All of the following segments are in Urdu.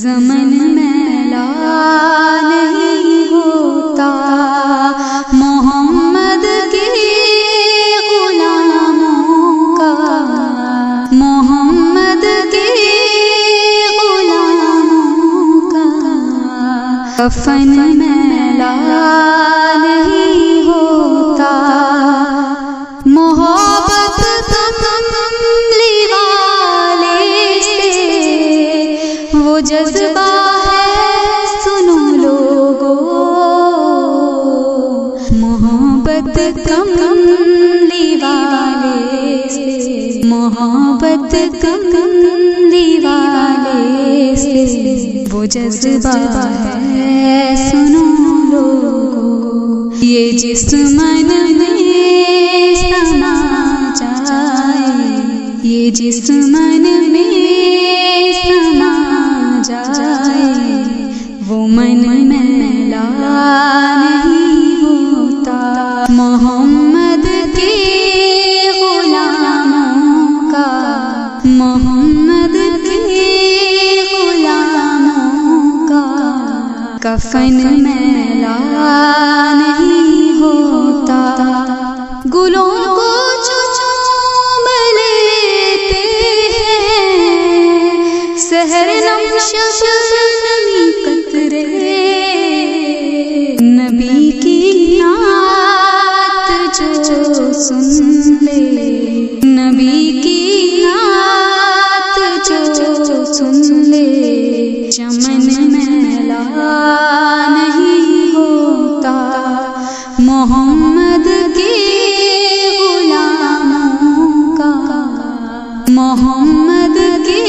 زمن میلا نہیں ہوتا محمد کے غلاموں کا، محمد کے غلاموں کا کفن میلا نہیں ہوتا، محبت کملی والے سے وہ جذبہ ہے سنو لوگو، محبت کملی والے سے، محبت کملی والے سے وہ جذبہ ہے سنو لوگو، یہ جس من میں سما جائے، یہ جس من میں سما جائے وہ من میلا نہیں ہوتا، محمد کے غلاموں کا، محمد کے غلاموں کا کفن میلا نہیں ہوتا، گلوں کو چوم لیتے ہیں سحر نم شبنمی قطرے، نبی کی نعت جو سن لے، نبی کی نعت جو سن لے چمن میلا نہیں ہوتا، محمد کے غلاموں کا، محمد کے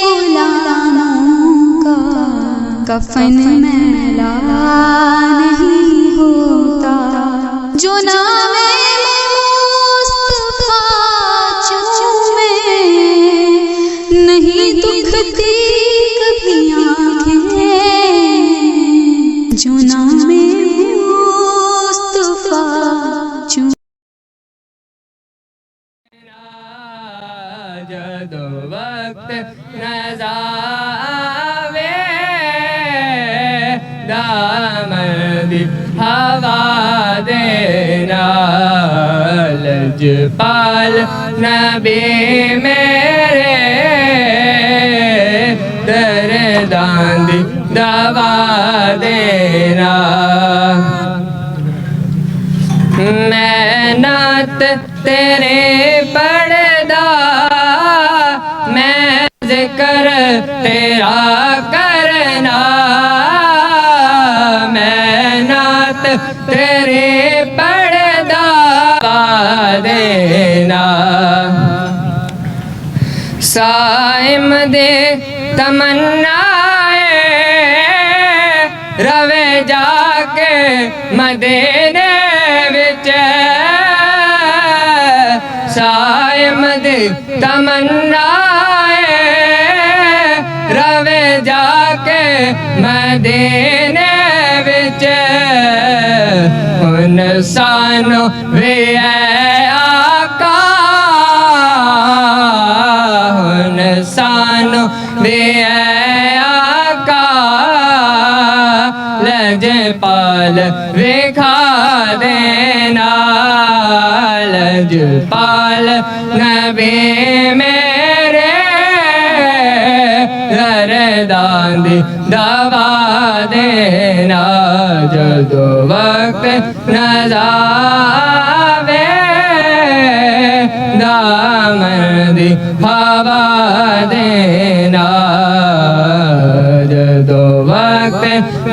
غلاموں کا کفن میلا نہیں ہوتا، جو نام مصطفیٰ چومے نہیں دکھتی کبھی آنکھیں، جو نام مصطفیٰ چومے جدو وقت نظر آوے دامن دی ہوا دینا، لجپال نبی میرے دردان دی دوا دینا، میں نعت تیرے پڑھدا میں ذکر تیرا کرنا، میں نعت تیرے پڑھدا دینا، سائم دے تمنا روے جا کے مدینے وچ، سائم دے تمنا روے جا کے مدینے وچ، ان سانو وے آقا، ان سانو وے آقا لجپال وکھا دینا، لجپال نبی میرے گردان دی دوا دینا، جدو وقت نظر آوے دامن دی ہوا دینا، جدو وقت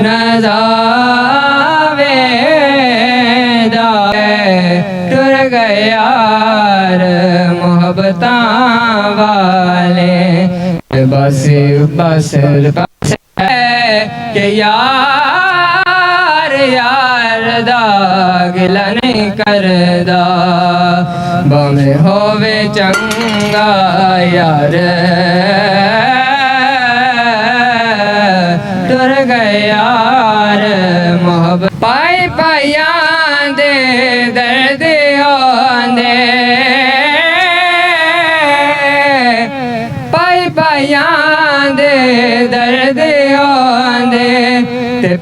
نظر آوے ٹر گئے یار محبتاں والے، بس بس بس کہ یار یار دا گلا نہیں کردا، بھاویں ہووے چنگا یار، ٹر گئے یار محبت پائی پائیاں دے درد آندے، پائی پائیاں دے درد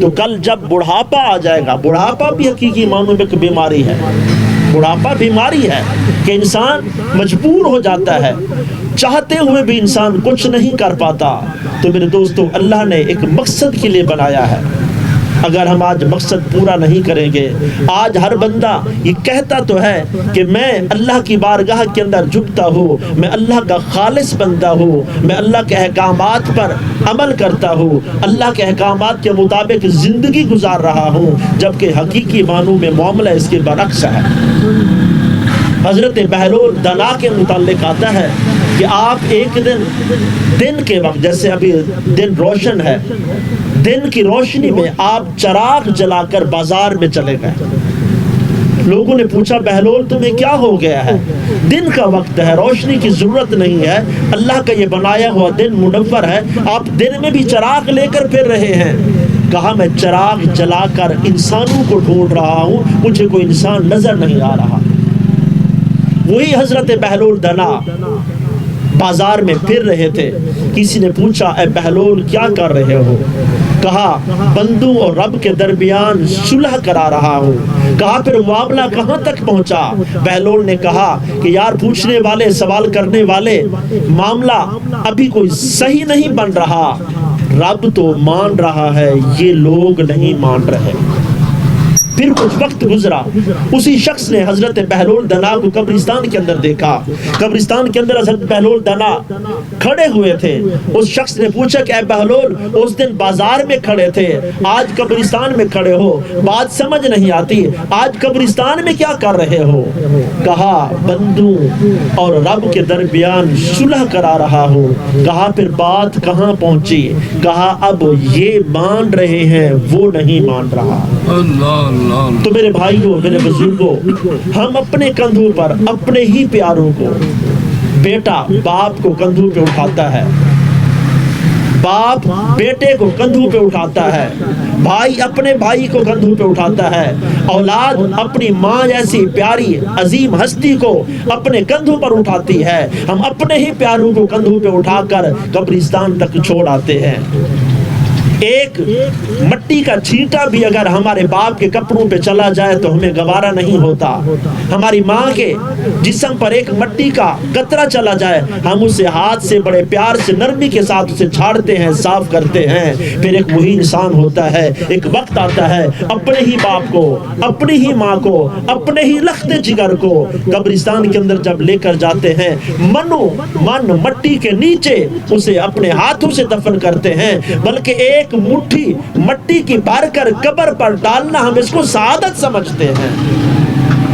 تو کل جب بڑھاپا آ جائے گا، بڑھاپا بھی حقیقی معنوں میں ایک بیماری ہے، بڑھاپا بیماری ہے کہ انسان مجبور ہو جاتا ہے، چاہتے ہوئے بھی انسان کچھ نہیں کر پاتا۔ تو میرے دوستو، اللہ نے ایک مقصد کے لیے بنایا ہے، اگر ہم آج مقصد پورا نہیں کریں گے، آج ہر بندہ یہ کہتا تو ہے کہ میں اللہ کی بارگاہ کے اندر جھکتا ہوں، میں اللہ کا خالص بندہ ہوں، میں اللہ کے احکامات پر عمل کرتا ہوں، اللہ کے احکامات کے مطابق زندگی گزار رہا ہوں، جبکہ حقیقی معنوں میں معاملہ اس کے برعکس ہے۔ حضرت بہلول دنا کے متعلق آتا ہے کہ آپ ایک دن کے وقت، جیسے ابھی دن روشن ہے، دن کی روشنی میں آپ چراغ جلا کر بازار میں چلے گئے۔ لوگوں نے پوچھا بہلول تمہیں کیا ہو گیا ہے؟ دن کا وقت ہے، روشنی کی ضرورت نہیں ہے، اللہ کا یہ بنایا ہوا دن منور ہے، آپ دن میں بھی چراغ لے کر پھر رہے ہیں۔ کہا میں چراغ جلا کر انسانوں کو ڈھونڈ رہا ہوں، مجھے کوئی انسان نظر نہیں آ رہا۔ وہی حضرت بہلول دنا بازار میں پھر رہے تھے، کسی نے پوچھا اے بہلول کیا کر رہے ہو؟ کہا بندوں اور رب کے درمیان صلح کرا رہا ہوں۔ کہا پھر معاملہ کہاں تک پہنچا؟ بہلول نے کہا کہ یار پوچھنے والے، سوال کرنے والے، معاملہ ابھی کوئی صحیح نہیں بن رہا، رب تو مان رہا ہے، یہ لوگ نہیں مان رہے۔ پھر کچھ وقت گزرا، اسی شخص نے حضرت بہلول دنا کو قبرستان کے اندر دیکھا۔ قبرستان کے اندر حضرت بہلول دنا کھڑے ہوئے تھے۔ اس شخص نے پوچھا کہ اے بہلول اس دن بازار میں کھڑے تھے، آج قبرستان میں کھڑے ہو، بات سمجھ نہیں آتی، آج قبرستان میں کیا کر رہے ہو؟ کہا بندوں اور رب کے درمیان صلح کرا رہا ہوں۔ کہا پھر بات کہاں پہنچی؟ کہا اب یہ مان رہے ہیں، وہ نہیں مان رہا۔ تو میرے بھائیوں، میرے بزرگوں، ہم اپنے کندھوں پر اپنے ہی پیاروں کو، بیٹا باپ کو کندھوں پہ اٹھاتا ہے، باپ بیٹے کو کندھوں پہ اٹھاتا ہے، بھائی اپنے بھائی کو کندھوں پہ اٹھاتا ہے، اولاد اپنی ماں جیسی پیاری عظیم ہستی کو اپنے کندھوں پر اٹھاتی ہے۔ ہم اپنے ہی پیاروں کو کندھوں پہ اٹھا کر قبرستان تک چھوڑ آتے ہیں۔ ایک مٹی کا چھینٹا بھی اگر ہمارے باپ کے کپڑوں پہ چلا جائے تو ہمیں گوارا نہیں ہوتا۔ ہماری ماں کے جسم پر ایک مٹی کا قطرہ چلا جائے، ہم اسے ہاتھ سے بڑے پیار سے نرمی کے ساتھ اسے جھاڑتے ہیں، صاف کرتے ہیں۔ پھر ایک وہی انسان ہوتا ہے، ایک وقت آتا ہے اپنے ہی باپ کو، اپنی ہی ماں کو، اپنے ہی لخت جگر کو قبرستان کے اندر جب لے کر جاتے ہیں، من مٹی کے نیچے اسے اپنے ہاتھوں سے دفن کرتے ہیں، بلکہ ایک مٹھی مٹی کی بھر کر قبر پر ڈالنا ہم اس کو سعادت سمجھتے ہیں،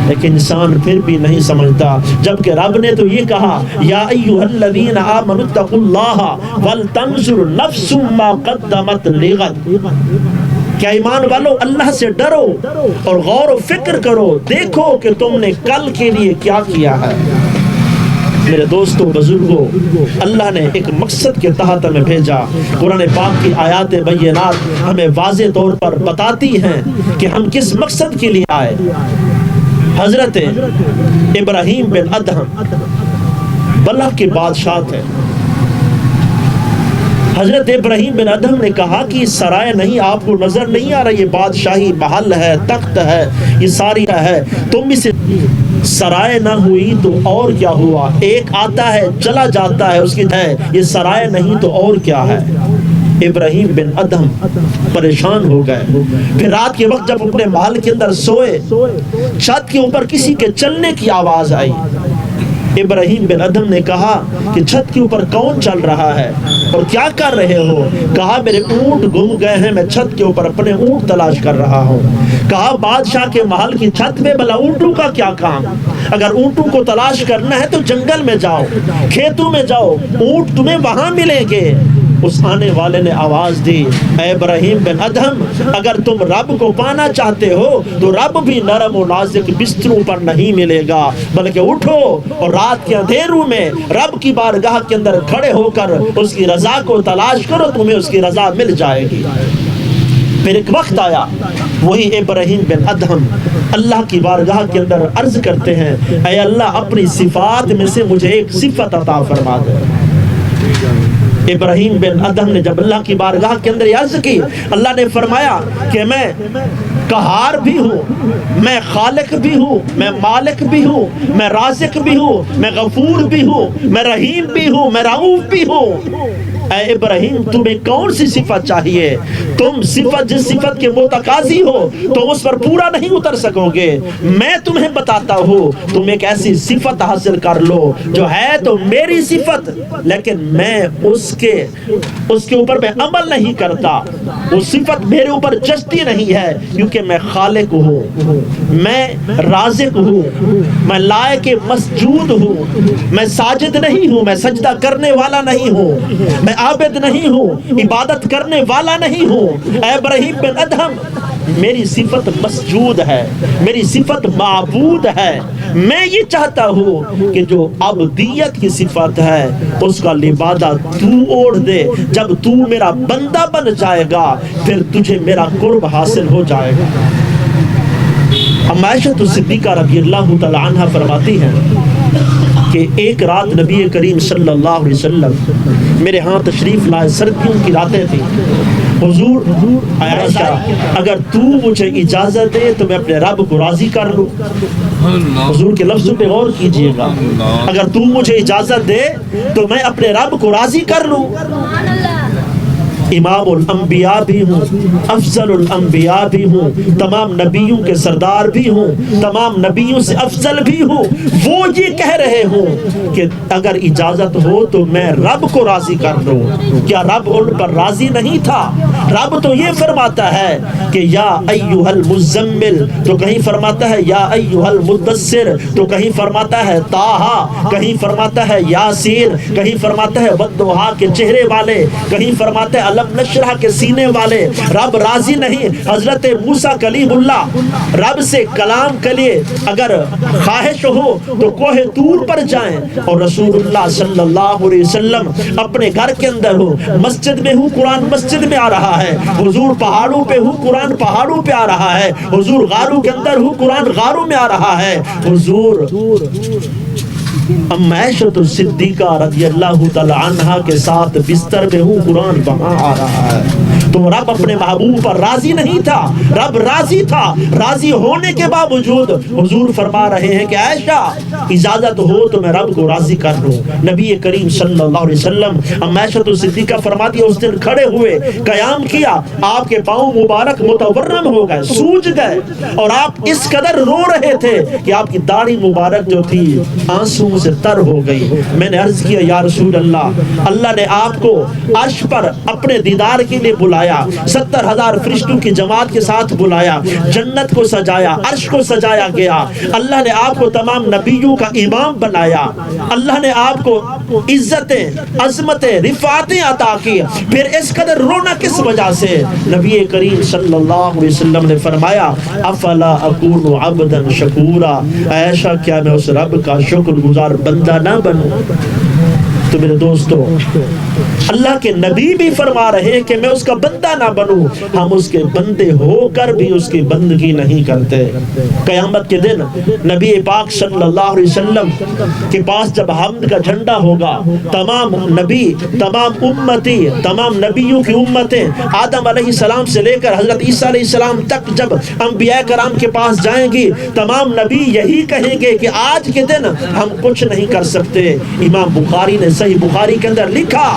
لیکن انسان پھر بھی نہیں سمجھتا، جبکہ رب نے تو یہ کہا یا ایھا الذین آمنوا اتقوا اللہ ولتنظر نفس ما قدمت لغد۔ کیا ایمان والو اللہ سے ڈرو اور غور و فکر کرو، دیکھو کہ تم نے کل کے لیے کیا کیا ہے۔ میرے دوستوں، بزرگوں، اللہ نے ایک مقصد کے تحت ہمیں بھیجا۔ قرآن پاک کی آیات بینات ہمیں واضح طور پر بتاتی ہیں کہ ہم کس مقصد کے لیے آئے۔ حضرت ابراہیم بن ادہم بلخ کے بادشاہ تھے۔ حضرت ابراہیم بن ادہم نے کہا کہ یہ سرائے نہیں، آپ کو نظر نہیں آ رہا، یہ بادشاہی محل ہے، تخت ہے، یہ ساری ہے، تم اسے سرائے نہ ہوئی تو اور کیا ہوا؟ ایک آتا ہے چلا جاتا ہے، اس کی ہے، یہ سرائے نہیں تو اور کیا ہے؟ ابراہیم بن ادہم پریشان ہو گئے۔ پھر رات کے وقت جب اپنے محل کے اندر سوئے، چھت کے اوپر کسی کے چلنے کی آواز آئی۔ ابراہیم بن ادہم نے کہا کہ چھت کے اوپر کون چل رہا ہے اور کیا کر رہے ہو؟ کہا میرے اونٹ گم گئے ہیں، میں چھت کے اوپر اپنے اونٹ تلاش کر رہا ہوں۔ کہا بادشاہ کے محل کی چھت میں بھلا اونٹوں کا کیا کام؟ اگر اونٹوں کو تلاش کرنا ہے تو جنگل میں جاؤ، کھیتوں میں جاؤ، اونٹ تمہیں وہاں ملیں گے۔ اس آنے والے نے آواز دی اے ابراہیم بن ادہم، اگر تم رب کو پانا چاہتے ہو تو رب بھی نرم و نازک بستروں پر نہیں ملے گا، بلکہ اٹھو اور رات کے اندھیروں میں رب کی بارگاہ کے اندر کھڑے ہو کر اس کی رضا کو تلاش کرو، تمہیں اس کی رضا مل جائے گی۔ پھر ایک وقت آیا، وہی ابراہیم بن ادہم اللہ کی بارگاہ کے اندر عرض کرتے ہیں اے اللہ اپنی صفات میں سے مجھے ایک صفت عطا فرما دے۔ ابراہیم بن ادہم نے جب اللہ کی بارگاہ کے اندر عرض کی، اللہ نے فرمایا کہ میں قہار بھی ہوں، میں خالق بھی ہوں، میں مالک بھی ہوں، میں رازق بھی ہوں، میں غفور بھی ہوں، میں رحیم بھی ہوں، میں رؤوف بھی ہوں۔ اے ابراہیم تمہیں کون سی صفت چاہیے؟ تم صفت جس صفت کے متقاضی ہو تم اس پر پورا نہیں اتر سکو گے، میں تمہیں بتاتا ہوں تم ایک ایسی صفت حاصل کر لو جو ہے تو میری صفت، لیکن میں اس کے اوپر میں عمل نہیں کرتا، وہ صفت میرے اوپر جچتی نہیں ہے، کیونکہ میں خالق ہوں، میں رازق ہوں، میں لائق مسجود ہوں، میں ساجد نہیں ہوں، میں سجدہ کرنے والا نہیں ہوں، میں عابد نہیں ہوں، عبادت کرنے والا نہیں ہوں۔ اے ابراہیم بن ادہم میری صفت مسجود ہے، میری صفت معبود ہے، میں یہ چاہتا ہوں کہ جو عبدیت کی صفت ہے اس کا لبادہ تو اوڑھ دے، جب تو میرا بندہ بن جائے گا پھر تجھے میرا قرب حاصل ہو جائے گا۔ عائشہ صدیقہ رضی اللہ تعالی عنہ فرماتی ہیں کہ ایک رات نبی کریم صلی اللہ علیہ وسلم میرے ہاں تشریف لائے، سردیوں کی راتیں تھیں۔ حضور عائشہ اگر تو مجھے اجازت دے تو میں اپنے رب کو راضی کر لوں۔ حضور کے لفظوں پہ غور کیجئے گا، اگر تو مجھے اجازت دے تو میں اپنے رب کو راضی کر لوں۔ امام الانبیاء بھی ہوں، افضل الانبیاء بھی ہوں، تمام نبیوں کے سردار بھی ہوں، تمام نبیوں سے افضل بھی ہوں، وہ یہ کہہ رہے ہوں کہ اگر اجازت ہو تو میں رب کو راضی کر دوں۔ کیا رب ان پر راضی نہیں تھا؟ رب تو یہ فرماتا ہے کہ یا ایھا المزمل، تو کہیں فرماتا ہے یا ایھا المدثر، تو کہیں فرماتا ہے طٰہٰ، کہیں فرماتا ہے یاسین، کہیں فرماتا ہے والضحیٰ کے چہرے والے، کہیں فرماتا ہے الم نشرح کے سینے والے۔ رب راضی نہیں۔ حضرت موسیٰ کلیم اللہ رب سے کلام کے لیے اگر خواہش ہو تو کوہ طور پر جائیں، اور رسول اللہ صلی اللہ علیہ وسلم اپنے گھر کے اندر ہو، مسجد میں ہوں قرآن مسجد میں آ رہا ہے، حضور پہاڑوں پہ ہوں قرآن پہاڑوں پہ آ رہا ہے، حضور غاروں کے اندر ہوں قرآن غاروں میں آ رہا ہے، حضور عائشہ صدیقہ رضی اللہ تعالی عنہا کے ساتھ بستر میں ہوں قرآن وہاں آ رہا ہے۔ تو رب اپنے محبوب پر راضی نہیں تھا، رب راضی تھا۔ راضی ہونے کے باوجود حضور فرما رہے ہیں کہ عائشہ اجازت ہو تو میں رب کو راضی کر لوں۔ نبی کریم صلی اللہ علیہ وسلم عائشہ صدیقہ فرماتی ہے اس دن کھڑے ہوئے، قیام کیا، آپ کے پاؤں مبارک متورم ہو گئے، سوج گئے، اور آپ اس قدر رو رہے تھے کہ آپ کی داڑھی مبارک جو تھی آنسو سے تر ہو گئی۔ میں نے عرض کیا یا رسول اللہ، اللہ نے آپ کو عرش پر اپنے دیدار کے لیے بلایا، 70,000 فرشتوں کی جماعت کے ساتھ بلایا، جنت کو سجایا، عرش کو سجایا گیا، اللہ نے آپ کو تمام نبیوں کا امام بنایا، اللہ نے آپ کو عزتیں، عظمتیں، رفعتیں عطا کی، پھر اس قدر رونا کس وجہ سے؟ نبی کریم صلی اللہ علیہ وسلم نے فرمایا افلا اکون عبدا شکورا، عائشہ کیا میں اس رب کا شکر گزار بندہ نہ بنوں؟ تو میرے دوستو اللہ کے نبی بھی فرما رہے ہیں کہ میں اس کا بندہ نہ بنوں، ہم اس کے بندے ہو کر بھی اس کی بندگی نہیں کرتے۔ قیامت کے دن نبی پاک صلی اللہ علیہ وسلم کے پاس جب حمد کا جھنڈا ہوگا، تمام نبی، تمام امتی، تمام نبیوں کی امتیں آدم علیہ السلام سے لے کر حضرت عیسیٰ علیہ السلام تک جب انبیاء کرام کے پاس جائیں گی، تمام نبی یہی کہیں گے کہ آج کے دن ہم کچھ نہیں کر سکتے۔ امام بخاری نے صحیح بخاری کے اندر لکھا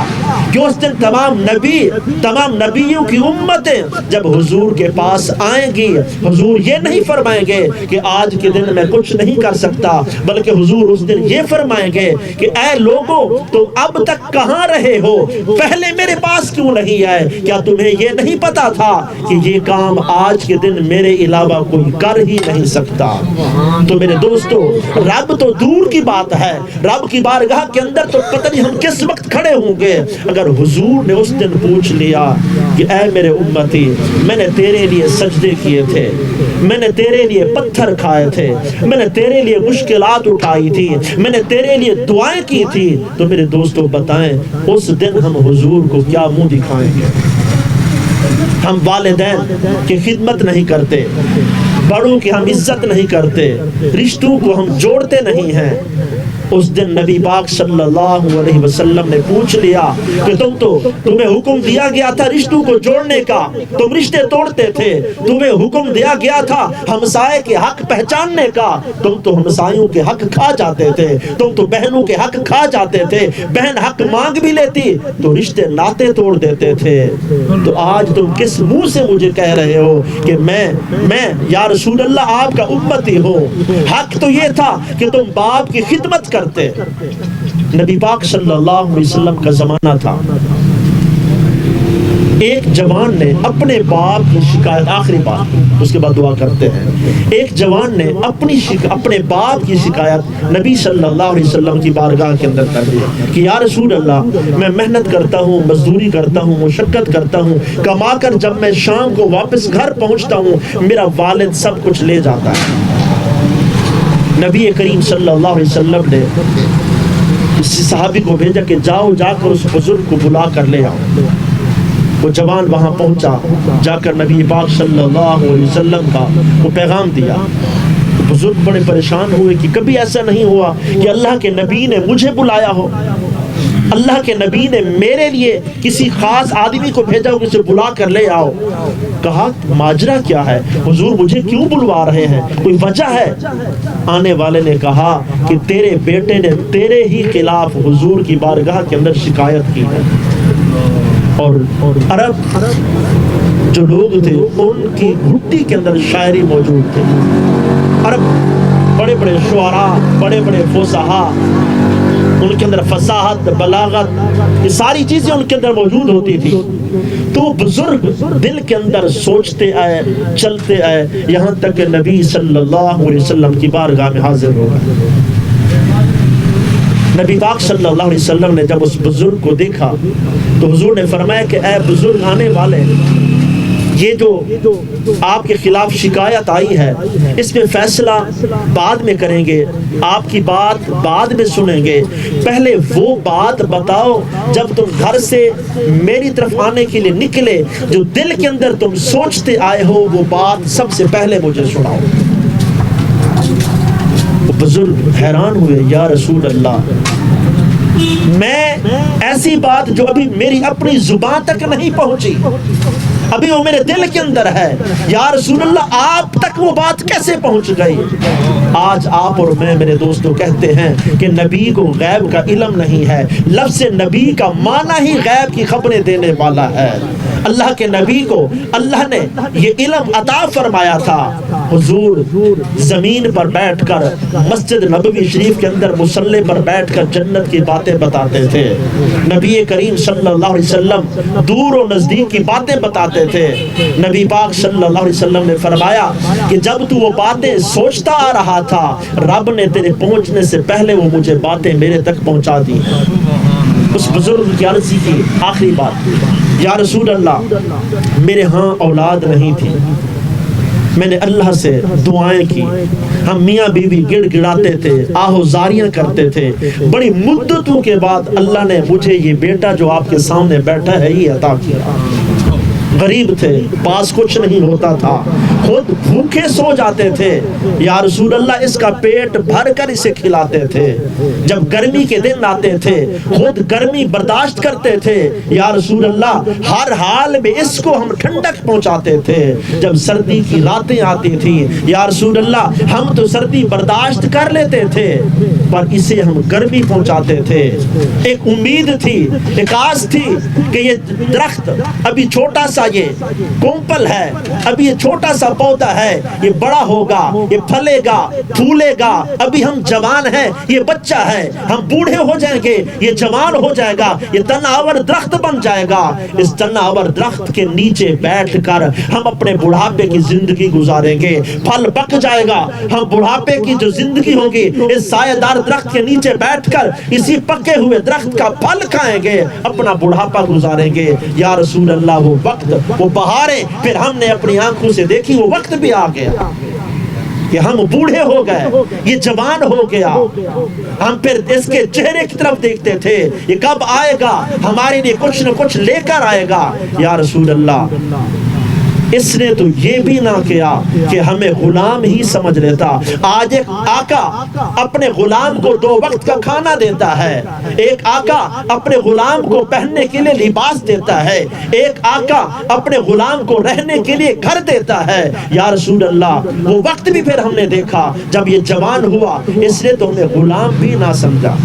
کہ اس دن تمام نبی، تمام نبیوں کی امتیں جب حضور کے پاس آئیں گی، حضور یہ نہیں فرمائیں گے کہ آج کے دن میں کچھ نہیں کر سکتا، بلکہ حضور اس دن یہ فرمائیں گے کہ اے لوگو تم اب تک کہاں رہے ہو، پہلے میرے پاس کیوں نہیں آئے؟ کیا تمہیں یہ نہیں پتا تھا کہ یہ کام آج کے دن میرے علاوہ کوئی کر ہی نہیں سکتا؟ تو میرے دوستو رب تو دور کی بات ہے، رب کی بارگاہ کے اندر تو پتہ نہیں ہم کس وقت کھڑے ہوں گے۔ اگر حضور نے اس دن پوچھ لیا کہ اے میرے امتی، میں نے تیرے لیے سجدے کیے تھے، میں نے تیرے لیے پتھر کھائے تھے، میں نے تیرے لیے مشکلات اٹھائی تھی، میں نے تیرے لیے دعائیں کی تھی، تو میرے دوستو بتائیں اس دن ہم حضور کو کیا منہ دکھائیں گے؟ ہم والدین کی خدمت نہیں کرتے، بڑوں کی ہم عزت نہیں کرتے، رشتوں کو ہم جوڑتے نہیں ہیں، اس دن نبی پاک صلی اللہ علیہ وسلم نے پوچھ لیا کہ تمہیں حکم دیا گیا تھا رشتوں کو جوڑنے کا، تم رشتے توڑتے تھے، تمہیں حکم دیا گیا تھا ہمسائے کے حق پہچاننے کا، تم تو ہمسایوں کے حق کھا جاتے تھے، تم تو بہنوں کے حق کھا جاتے تھے، بہن حق مانگ بھی لیتی تو رشتے ناطے توڑ دیتے تھے، تو آج تم کس منہ سے مجھے کہہ رہے ہو کہ میں یا رسول اللہ آپ کا امتی ہوں؟ حق تو یہ تھا کہ تم باپ کی خدمت کرتے۔ نبی پاک صلی اللہ علیہ وسلم کا زمانہ تھا، ایک جوان نے اپنے باپ کی شکایت، آخری بات اس کے بعد دعا کرتے ہیں، ایک جوان نے اپنے باپ کی شکایت نبی صلی اللہ علیہ وسلم کی بارگاہ کے اندر کر دی کہ یا رسول اللہ میں محنت کرتا ہوں، مزدوری کرتا ہوں، مشقت کرتا ہوں، کما کر جب میں شام کو واپس گھر پہنچتا ہوں میرا والد سب کچھ لے جاتا ہے۔ نبی کریم صلی اللہ علیہ وسلم نے اس صحابی کو بھیجا کہ جاؤ جا کر اس بزرگ کو بلا کر لے آؤ۔ وہ جوان وہاں پہنچا، جا کر نبی پاک صلی اللہ علیہ وسلم کا وہ پیغام دیا۔ بزرگ بڑے پریشان ہوئے کہ کبھی ایسا نہیں ہوا کہ اللہ کے نبی نے مجھے بلایا ہو، اللہ کے نبی نے میرے لیے کسی خاص آدمی کو بھیجا ہو کہ اسے بلا کر لے آؤ۔ کہا ماجرا کیا ہے حضور، مجھے کیوں بلوا رہے ہیں، کوئی وجہ ہے؟ آنے والے نے کہا کہ تیرے بیٹے نے تیرے ہی خلاف حضور کی بارگاہ کے اندر شکایت کی ہے، اور عرب جو لوگ تھے ان کی گھٹی کے اندر شاعری موجود تھی۔ عرب بڑے بڑے شعراء، بڑے بڑے فصحاء، ان کے اندر فصاحت، بلاغت، یہ ساری چیزیں ان کے اندر موجود ہوتی تھی۔ تو وہ بزرگ دل کے اندر سوچتے آئے، چلتے آئے، یہاں تک کہ نبی صلی اللہ علیہ وسلم کی بارگاہ میں حاضر ہو گئے۔ نبی پاک صلی اللہ علیہ وسلم نے جب اس بزرگ کو دیکھا تو حضور نے فرمایا کہ اے بزرگ آنے والے، یہ جو آپ کے خلاف شکایت آئی ہے اس میں فیصلہ بعد میں کریں گے، آپ کی بات بعد میں سنیں گے، پہلے وہ بات بتاؤ جب تم گھر سے میری طرف آنے کے لیے نکلے، جو دل کے اندر تم سوچتے آئے ہو وہ بات سب سے پہلے مجھے سناؤ۔ وہ بزرگ حیران ہوئے، یا رسول اللہ میں ایسی بات جو ابھی میری اپنی زبان تک نہیں پہنچی، ابھی وہ میرے دل کے اندر ہے، یا رسول اللہ آپ تک وہ بات کیسے پہنچ گئی؟ آج آپ اور میں میرے دوستوں کہتے ہیں کہ نبی کو غیب کا علم نہیں ہے، لفظ نبی کا معنی ہی غیب کی خبریں دینے والا ہے۔ اللہ کے نبی کو اللہ نے یہ علم عطا فرمایا تھا۔ حضور زمین پر بیٹھ کر مسجد نبوی شریف کے اندر مصلی پر بیٹھ کر جنت کی باتیں بتاتے تھے، نبی کریم صلی اللہ علیہ وسلم دور و نزدیک کی باتیں بتاتے تھے۔ نبی پاک صلی اللہ علیہ وسلم نے فرمایا کہ جب تو وہ باتیں سوچتا آ رہا تھا رب نے تیرے پہنچنے سے پہلے وہ مجھے باتیں میرے تک پہنچا دی۔ اس بزرگ کی عرضی کی آخری بات، یا رسول اللہ میرے ہاں اولاد نہیں تھی، میں نے اللہ سے دعائیں کی، ہم میاں بیوی گڑ گڑاتے تھے، آہو زاریاں کرتے تھے، بڑی مدتوں کے بعد اللہ نے مجھے یہ بیٹا جو آپ کے سامنے بیٹھا ہے یہ عطا کیا۔ غریب تھے، پاس کچھ نہیں ہوتا تھا، خود بھوکے سو جاتے تھے، یا رسول اللہ اس کا پیٹ بھر کر اسے کھلاتے تھے، جب گرمی کے دن آتے تھے خود گرمی برداشت کرتے تھے، یا رسول اللہ ہر حال میں اس کو ہم ٹھنڈک پہنچاتے تھے، جب سردی کی راتیں آتی تھی یا رسول اللہ ہم تو سردی برداشت کر لیتے تھے پر اسے ہم گرمی پہنچاتے تھے۔ ایک امید تھی، ایک آس تھی کہ یہ درخت ابھی چھوٹا سا یہ کومپل ہے، ابھی یہ چھوٹا سا پودا ہے، یہ بڑا ہوگا، یہ پھلے گا، پھولے گا، ابھی ہم جوان ہیں، یہ بچہ ہے، ہم بوڑھے ہو جائیں گے، یہ جوان ہو جائے گا، یہ تناور درخت بن جائے گا۔ اس تناور درخت کے نیچے بیٹھ کر ہم اپنے بڑھاپے کی زندگی گزاریں گے، پھل پک جائے گا، ہم بڑھاپے کی جو زندگی ہوگی اس سایہ دار درخت کے نیچے بیٹھ کر اسی پکے ہوئے درخت کا پھل کھائیں گے، اپنا بڑھاپا گزاریں گے۔ یا رسول اللہ وہ وقت، وہ بہاریں پھر ہم نے اپنی آنکھوں سے دیکھی، وہ وقت بھی آ گیا کہ ہم بوڑھے ہو گئے، یہ جوان ہو گیا، ہم پھر اس کے چہرے کی طرف دیکھتے تھے یہ کب آئے گا، ہمارے لیے کچھ نہ کچھ لے کر آئے گا۔ یا رسول اللہ اس نے تو یہ بھی نہ کیا کہ ہمیں غلام ہی سمجھ لیتا۔ آج ایک آقا اپنے غلام کو 2 وقت کا کھانا دیتا ہے، ایک آقا اپنے غلام کو پہننے کے لیے لباس دیتا ہے، ایک آقا اپنے غلام کو رہنے کے لیے گھر دیتا ہے۔ یا رسول اللہ، وہ وقت بھی پھر ہم نے دیکھا جب یہ جوان ہوا، اس نے تو ہمیں غلام بھی نہ سمجھا۔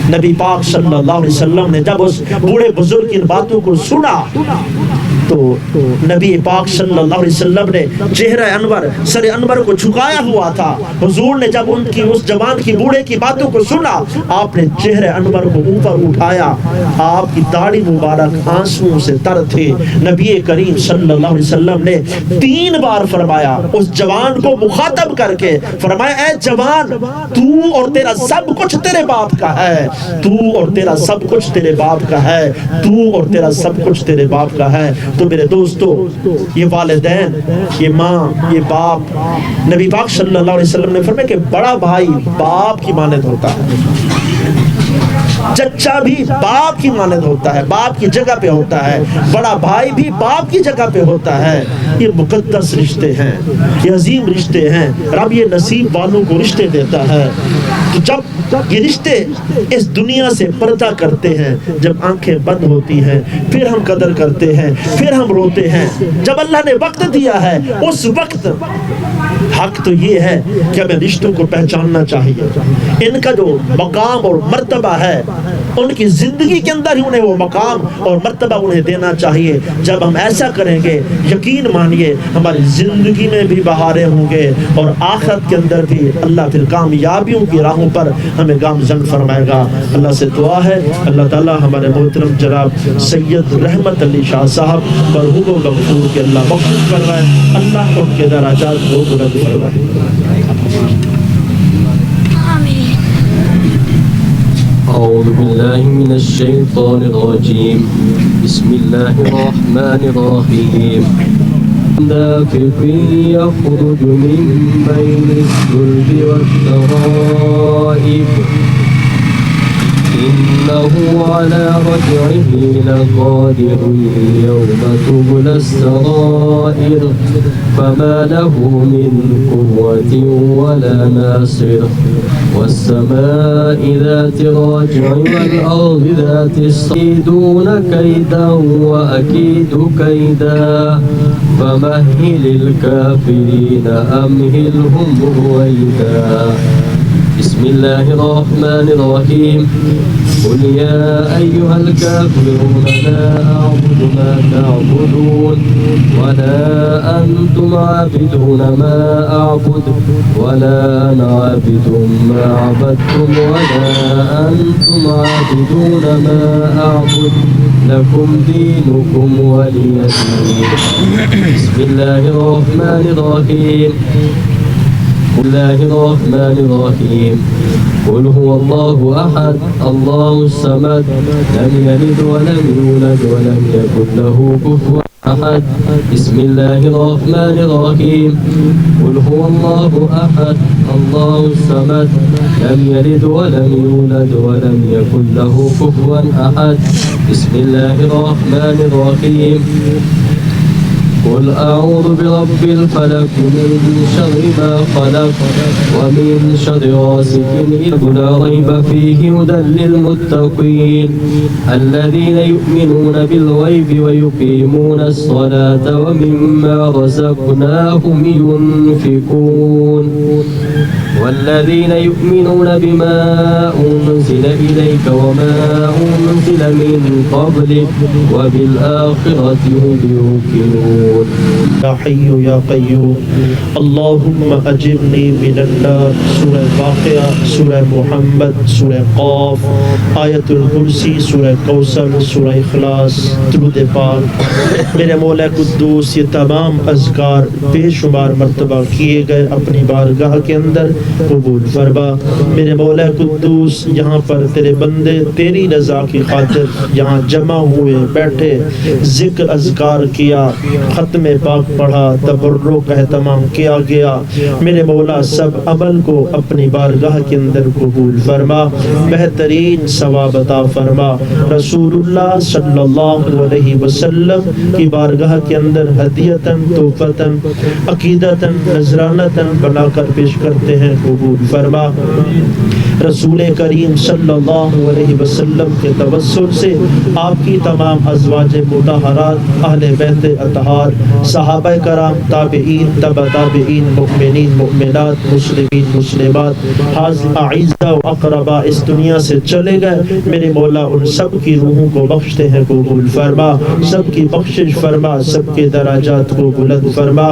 نبی پاک صلی اللہ علیہ وسلم نے جب اس بوڑھے بزرگ کی ان باتوں کو سنا تو نبی پاک صلی اللہ علیہ وسلم نے چہرہ انور، سر انور کو جھکایا ہوا تھا۔ حضور نے جب ان کی اس جوان کی بوڑھے کی باتوں کو سنا، آپ نے چہرہ انور کو اوپر اٹھایا، آپ کی داڑھی مبارک آنسوؤں سے تر تھے۔ نبی کریم صلی اللہ علیہ وسلم نے 3 بار فرمایا، اس جوان کو مخاطب کر کے فرمایا، اے جوان، تو اور تیرا سب کچھ تیرے باپ کا ہے، تو اور تیرا سب کچھ تیرے باپ کا ہے، تو اور تیرا سب کچھ تیرے باپ کا ہے۔ تو میرے دوستو، یہ والدین، یہ ماں، یہ باپ، نبی پاک صلی اللہ علیہ وسلم نے فرمایا کہ بڑا بھائی باپ کی مانند ہوتا ہے، چچا بھی باپ کی مانند ہوتا ہے، باپ کی جگہ پہ ہوتا ہے، بڑا بھائی بھی باپ کی جگہ پہ ہوتا ہے۔ یہ مقدس رشتے ہیں، یہ عظیم رشتے ہیں۔ رب یہ نصیب والوں کو رشتے دیتا ہے۔ تو جب یہ رشتے اس دنیا سے پردہ کرتے ہیں، جب آنکھیں بند ہوتی ہیں، پھر ہم قدر کرتے ہیں، پھر ہم روتے ہیں۔ جب اللہ نے وقت دیا ہے، اس وقت حق تو یہ ہے کہ ہمیں رشتوں کو پہچاننا چاہیے، ان کا جو مقام اور مرتبہ ہے، ان کی زندگی کے اندر ہی انہیں وہ مقام اور مرتبہ انہیں دینا چاہیے۔ جب ہم ایسا کریں گے، یقین مانیے ہماری زندگی میں بھی بہاریں ہوں گے، اور آخرت کے اندر بھی اللہ پھر کامیابیوں کی راہوں پر ہمیں گامزن فرمائے گا۔ اللہ سے دعا ہے اللہ تعالی ہمارے محترم جناب سید رحمت علی شاہ صاحب مرحوم و مغفور کے اللہ مغفور کر رہا ہے، اللہ ان کے درجات کو بلند فرمائے۔ أعوذ بالله من الشيطان الرجيم بسم الله الرحمن الرحيم دافق يخرج من بين الصلب والترائب إنه على رجعه لقادر يوم تبلى السرائر فما له من قوة ولا ناصر والسماء ذات الرجع والأرض ذات الصيدون كيدا وأكيد كيدا فمهل الكافرين أمهلهم رويدا بسم الله الرحمن الرحيم قل يا أيها الكافرون لا أعبد ما تعبدون ولا أنتم عابدون ما أعبد ولا أنا عابد ما عبدتم ولا أنتم عابدون ما أعبد لكم دينكم ولي دين بسم الله الرحمن الرحيم بسم الله الرحمن الرحيم قل هو الله أحد الله الصمد لم يلد ولم يولد ولم يكن له كفوا أحد بسم الله الرحمن الرحيم قل هو الله أحد الله الصمد لم يلد ولم يولد ولم يكن له كفوا أحد بسم الله الرحمن الرحيم قل أعوذ برب الفلق من شر ما خلق ومن شر غاسق إذا لا ريب فيه هدى للمتقين الذين يؤمنون بالغيب ويقيمون الصلاة ومما رزقناهم ينفقون والذين يؤمنون بما أنزل إليك وما أنزل من قبلك وبالآخرة هم يوقنون یا حی یا قیوم اللہم اجرنی من النار۔ سورہ واقعہ، سورہ محمد، سورہ قاف، آیت الکرسی، سورہ کوثر، سورہ اخلاص، درود پاک۔ میرے مولا قدوس یہ تمام اذکار بے شمار مرتبہ کیے گئے اپنی بارگاہ کے اندر قبول فرما۔ میرے مولا قدوس یہاں پر تیرے بندے تیری رضا کی خاطر یہاں جمع ہوئے بیٹھے، ذکر اذکار کیا، ختم پاک پڑھا، تبرک اہتمام کیا گیا، میرے مولا سب عمل کو اپنی بارگاہ کے اندر قبول فرما، بہترین ثواب عطا فرما، رسول اللہ صلی اللہ علیہ وسلم کی بارگاہ کے اندر ہدیتاً تحفتاً عقیدتاً نذرانتاً بنا کر پیش کرتے ہیں، قبول فرما۔ رسول کریم صلی اللہ علیہ وسلم کے توسل سے آپ کی تمام ازواج مطہرات، اہل بیت اطہار، صحابہ کرام، تابعین، تبع تابعین، مؤمنین مؤمنات، مسلمین مسلمات، حاضر اعزاء و اقرباء اس دنیا سے چلے گئے، میرے مولا ان سب کی روحوں کو بخشتے ہیں، قبول فرما، سب کی بخشش فرما، سب کے دراجات کو بلند فرما۔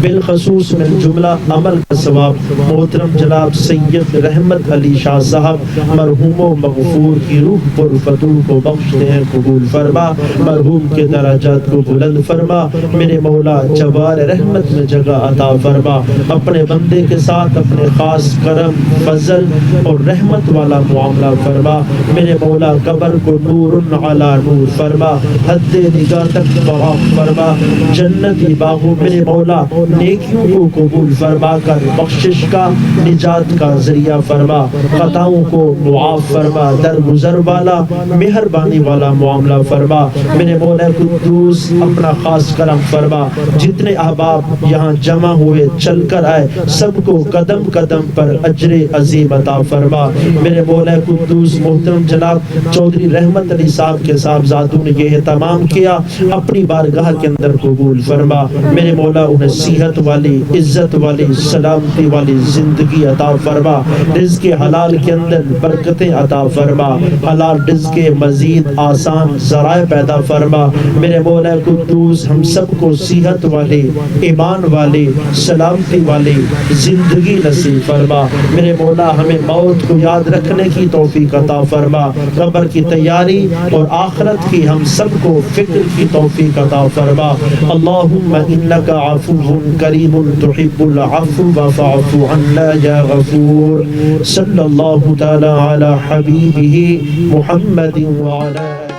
بالخصوص من جملہ عمل کا ثواب محترم جناب سید رحمت علی شاہ صاحب مرحوم و مغفور کی روح پر فتور کو بخشتے ہیں، قبول فرما، مرحوم کے دراجات کو بلند فرما، میرے مولا جوار رحمت میں جگہ عطا فرما، اپنے بندے کے ساتھ اپنے خاص کرم فضل اور رحمت والا معاملہ فرما، میرے مولا قبر کو نور علی نور فرما، حد نگاہ تک بغاق فرما، جنتی باغوں میرے مولا نیکیوں کو قبول فرما کر بخشش کا نجات کا ذریعہ فرما، خطاؤں کو معاف فرما، درگزر والا مہربانی والا معاملہ فرما، میرے مولا قدوس اپنا خاص کرم فرما، جتنے احباب یہاں جمع ہوئے چل کر آئے سب کو قدم قدم پر اجر عظیم عطا فرما، میرے مولا قدوس محترم جناب چودھری رحمت علی صاحب کے صاحبزادوں نے یہ اہتمام کیا، اپنی بارگاہ کے اندر قبول فرما، میرے مولا انہیں صحت والی عزت والی سلامتی والی زندگی عطا فرما، رزق حلال کے اندر برکتیں عطا فرما، حلال رزق مزید آسان ذرائع پیدا فرما، میرے مولا قدوس ہم سب کو صحت والی ایمان والی سلامتی والی زندگی نصیب فرما، میرے مولا ہمیں موت کو یاد رکھنے کی توفیق عطا فرما، قبر کی تیاری اور آخرت کی ہم سب کو فکر کی توفیق عطا فرما، اللہم انک عفو کریم تحب العفو فاعف عنا یا غفور، صلی اللہ تعالی علی حبیبہ محمد وعلی